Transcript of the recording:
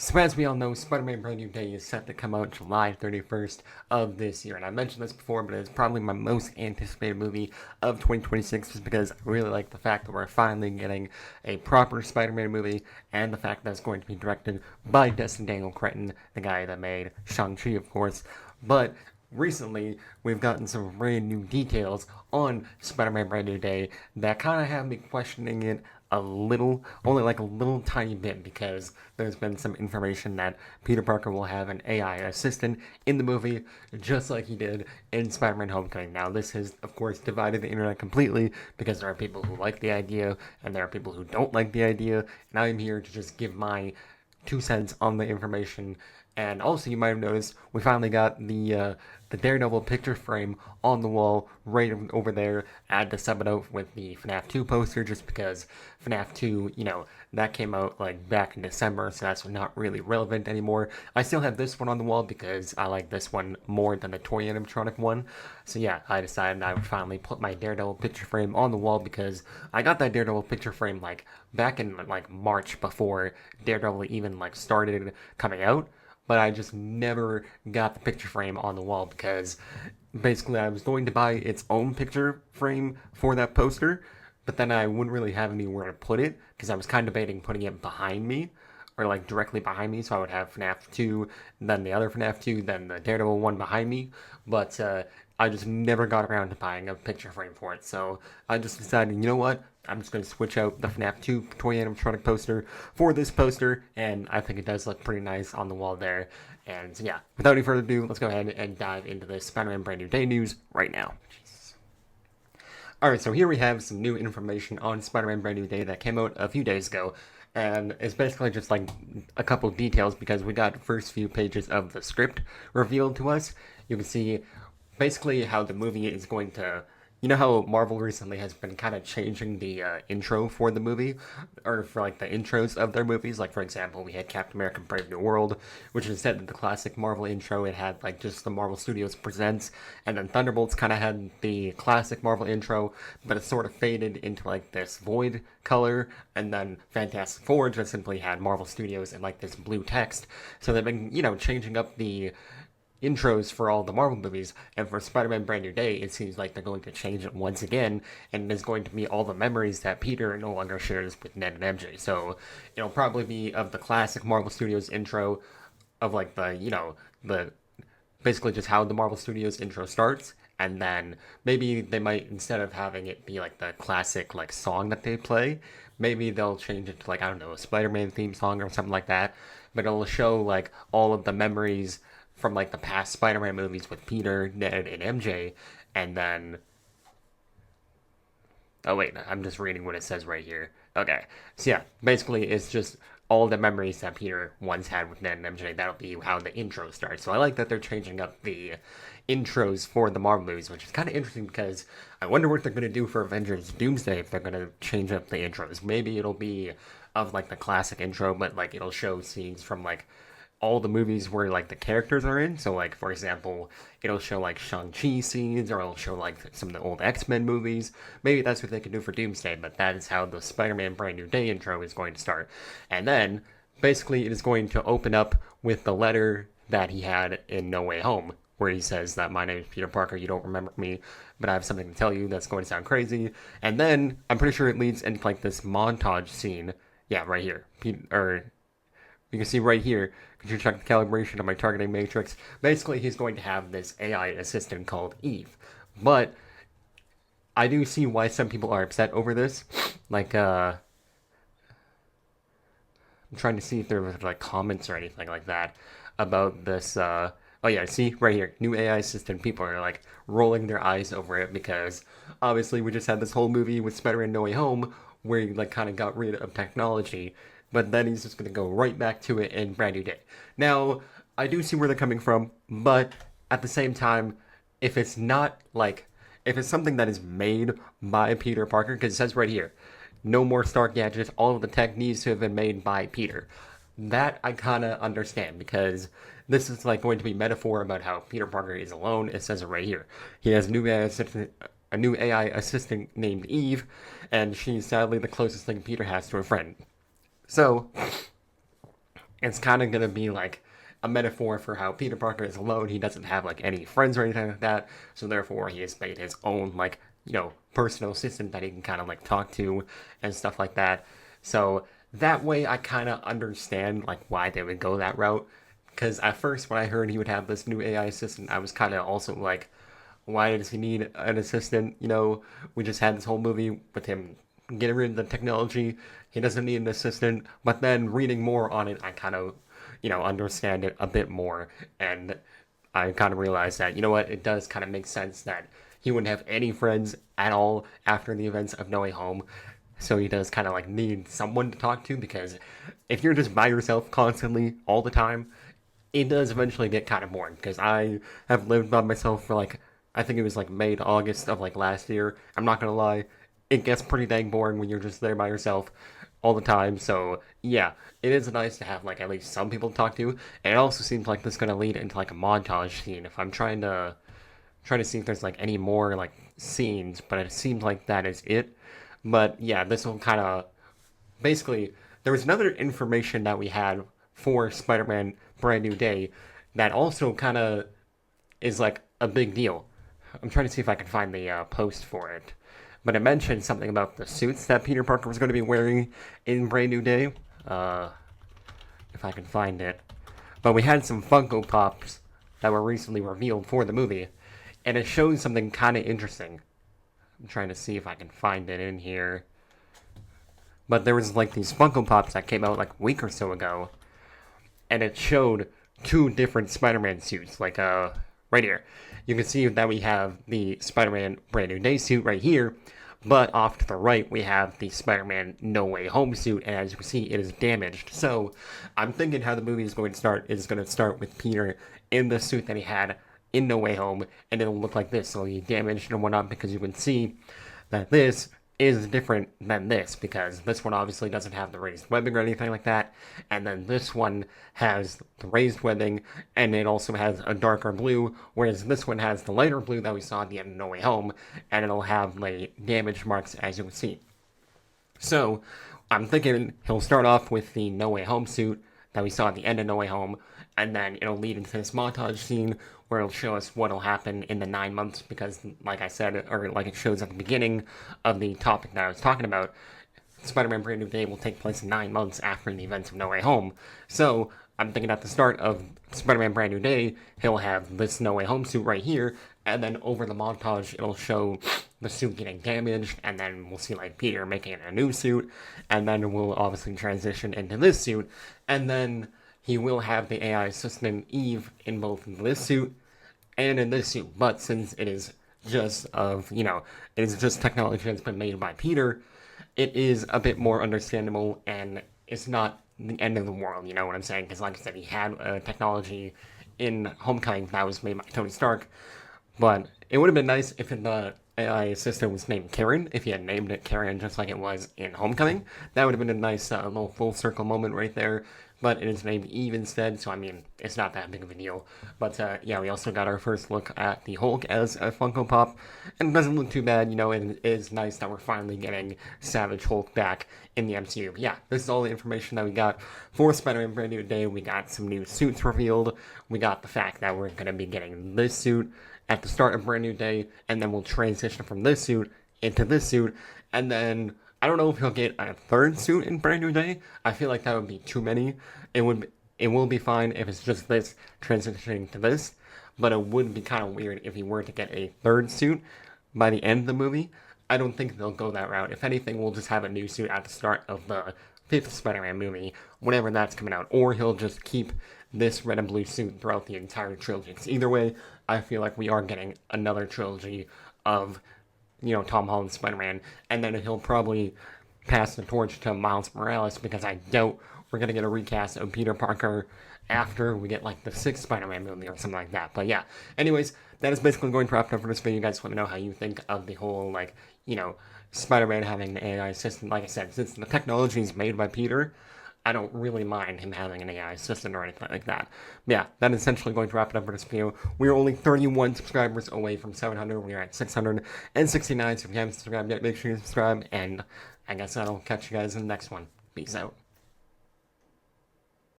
So as we all know, Spider-Man Brand New Day is set to come out July 31st of this year. And I mentioned this before, but it's probably my most anticipated movie of 2026 just because I really like the fact that we're finally getting a proper Spider-Man movie and the fact that it's going to be directed by Destin Daniel Cretton, the guy that made Shang-Chi, of course. But recently, we've gotten some brand new details on Spider-Man Brand New Day that kind of have me questioning it a little, only like a little tiny bit, because there's been some information that Peter Parker will have an AI assistant in the movie, just like he did in Spider-Man Homecoming. Now, this has, of course, divided the internet completely, because there are people who like the idea, and there are people who don't like the idea, and I'm here to just give my 2 cents on the information. And also, you might have noticed we finally got the Daredevil picture frame on the wall right over there at the sub out with the FNAF 2 poster, just because FNAF 2, that came out like back in December, so that's not really relevant anymore. I still have this one on the wall because I like this one more than the toy animatronic one. So yeah, I decided I would finally put my Daredevil picture frame on the wall because I got that Daredevil picture frame like back in like March before Daredevil even like started coming out, but I just never got the picture frame on the wall because basically I was going to buy its own picture frame for that poster, but then I wouldn't really have anywhere to put it because I was kind of debating putting it behind me or like directly behind me, so I would have FNAF 2, then the other FNAF 2, then the Daredevil one behind me. But I just never got around to buying a picture frame for it, so I just decided, you know what? I'm just going to switch out the FNAF 2 toy animatronic poster for this poster, and I think it does look pretty nice on the wall there. And yeah, without any further ado, let's go ahead and dive into the Spider-Man Brand New Day news right now. Alright, so here we have some new information on Spider-Man Brand New Day that came out a few days ago. And it's basically just like a couple of details because we got the first few pages of the script revealed to us. You can see basically how the movie is going to. You know how Marvel recently has been kind of changing the intro for the movie, or for like the intros of their movies. Like for example, we had Captain America: Brave New World, which instead of the classic Marvel intro, it had like just the Marvel Studios presents, and then Thunderbolts kind of had the classic Marvel intro, but it sort of faded into like this void color, and then Fantastic Four just simply had Marvel Studios and like this blue text. So they've been changing up the intros for all the Marvel movies, and for Spider-Man Brand New Day, it seems like they're going to change it once again, and it's going to be all the memories that Peter no longer shares with Ned and MJ. So it'll probably be of the classic Marvel Studios intro, of like the basically just how the Marvel Studios intro starts, and then maybe they might, instead of having it be like the classic like song that they play, maybe they'll change it to like, I don't know, a Spider-Man theme song or something like that. But it'll show like all of the memories from like the past Spider-Man movies with Peter, Ned, and MJ, and then oh wait, I'm just reading what it says right here. Okay, so yeah, basically it's just all the memories that Peter once had with Ned and MJ. That'll be how the intro starts. So I like that they're changing up the intros for the Marvel movies, which is kind of interesting because I wonder what they're going to do for Avengers Doomsday if they're going to change up the intros. Maybe it'll be of like the classic intro, but like it'll show scenes from like all the movies where like the characters are in. So like for example, it'll show like Shang-Chi scenes, or it'll show like some of the old X-Men movies. Maybe that's what they can do for Doomsday, but that is how the Spider-Man Brand New Day intro is going to start. And then basically it is going to open up with the letter that he had in No Way Home, where he says that my name is Peter Parker, you don't remember me, but I have something to tell you that's going to sound crazy. And then I'm pretty sure it leads into like this montage scene. Yeah, right here. Or you can see right here, could you check the calibration of my targeting matrix? Basically, he's going to have this AI assistant called Eve. But I do see why some people are upset over this. Like, I'm trying to see if there was like comments or anything like that about this. Oh yeah, see right here, new AI assistant. People are like rolling their eyes over it because obviously we just had this whole movie with Spider-Man No Way Home where he like kind of got rid of technology, but then he's just gonna go right back to it in Brand New Day. Now I do see where they're coming from, but at the same time, if it's not like if it's something that is made by Peter Parker, because it says right here, no more Stark gadgets. All of the tech needs to have been made by Peter. That I kind of understand because this is like going to be metaphor about how Peter Parker is alone. It says it right here. He has a new AI assistant named Eve, and she's sadly the closest thing Peter has to a friend. So it's kind of gonna be like a metaphor for how Peter Parker is alone. He doesn't have like any friends or anything like that, so therefore he has made his own like personal assistant that he can kind of like talk to and stuff like that. So that way, I kind of understand like why they would go that route. Because at first, when I heard he would have this new AI assistant, I was kind of also like, why does he need an assistant? We just had this whole movie with him getting rid of the technology. He doesn't need an assistant. But then reading more on it, I kind of, understand it a bit more. And I kind of realized that, what, it does kind of make sense that he wouldn't have any friends at all after the events of No Way Home. So he does kind of like need someone to talk to because if you're just by yourself constantly all the time, it does eventually get kind of boring. Because I have lived by myself for like, I think it was like May to August of like last year. I'm not gonna lie, it gets pretty dang boring when you're just there by yourself all the time. So yeah, it is nice to have like at least some people to talk to. And it also seems like this is gonna lead into like a montage scene. If I'm trying to see if there's like any more like scenes, but it seems like that is it. But yeah, this will kind of basically there was another information that we had for Spider-Man Brand New Day that also kind of is like a big deal. I'm trying to see if I can find the post for it, but it mentioned something about the suits that Peter Parker was going to be wearing in Brand New Day. If I can find it, but we had some Funko Pops that were recently revealed for the movie, and it shows something kind of interesting. I'm trying to see if I can find it in here. But there was like these Funko Pops that came out like a week or so ago, and it showed two different Spider-Man suits. Like right here, you can see that we have the Spider-Man Brand New Day suit right here, but off to the right we have the Spider-Man No Way Home suit, and as you can see, it is damaged. So I'm thinking how the movie is going to start is going to start with Peter in the suit that he had in No Way Home, and it'll look like this. So he damaged and whatnot because you can see that this is different than this because this one obviously doesn't have the raised webbing or anything like that, and then this one has the raised webbing and it also has a darker blue, whereas this one has the lighter blue that we saw at the end of No Way Home, and it'll have the damage marks as you can see. So I'm thinking he'll start off with the No Way Home suit that we saw at the end of No Way Home, and then it'll lead into this montage scene where it'll show us what'll happen in the 9 months because, like I said, or like it shows at the beginning of the topic that I was talking about, Spider-Man Brand New Day will take place 9 months after the events of No Way Home. So I'm thinking at the start of Spider-Man Brand New Day, he'll have this No Way Home suit right here, and then over the montage, it'll show the suit getting damaged, and then we'll see like Peter making a new suit, and then we'll obviously transition into this suit, and then he will have the AI assistant Eve in both this suit and in this suit. But since it is just it is just technology that's been made by Peter, it is a bit more understandable, and it's not the end of the world. You know what I'm saying? Because like I said, he had a technology in Homecoming that was made by Tony Stark, but it would have been nice if the AI assistant was named Karen, if he had named it Karen just like it was in Homecoming. That would have been a nice little full circle moment right there. But it is named Eve instead, so I mean, it's not that big of a deal. But yeah, we also got our first look at the Hulk as a Funko Pop, and it doesn't look too bad, it is nice that we're finally getting Savage Hulk back in the MCU. But yeah, this is all the information that we got for Spider-Man Brand New Day. We got some new suits revealed, we got the fact that we're going to be getting this suit at the start of Brand New Day, and then we'll transition from this suit into this suit, and then I don't know if he'll get a third suit in Brand New Day. I feel like that would be too many. It will be fine if it's just this transitioning to this, but it would be kind of weird if he were to get a third suit by the end of the movie. I don't think they'll go that route. If anything, we'll just have a new suit at the start of the fifth Spider-Man movie, whenever that's coming out, or he'll just keep this red and blue suit throughout the entire trilogy. So either way, I feel like we are getting another trilogy of Tom Holland's Spider-Man, and then he'll probably pass the torch to Miles Morales because I doubt we're going to get a recast of Peter Parker after we get like the sixth Spider-Man movie or something like that. But yeah, anyways, that is basically going to wrap it up for this video. You guys let me know how you think of the whole Spider-Man having the AI assistant. Like I said, since the technology is made by Peter, I don't really mind him having an AI assistant or anything like that. But yeah, that is essentially going to wrap it up for this video. We are only 31 subscribers away from 700. We are at 669. So if you haven't subscribed yet, make sure you subscribe. And I guess I'll catch you guys in the next one. Peace out.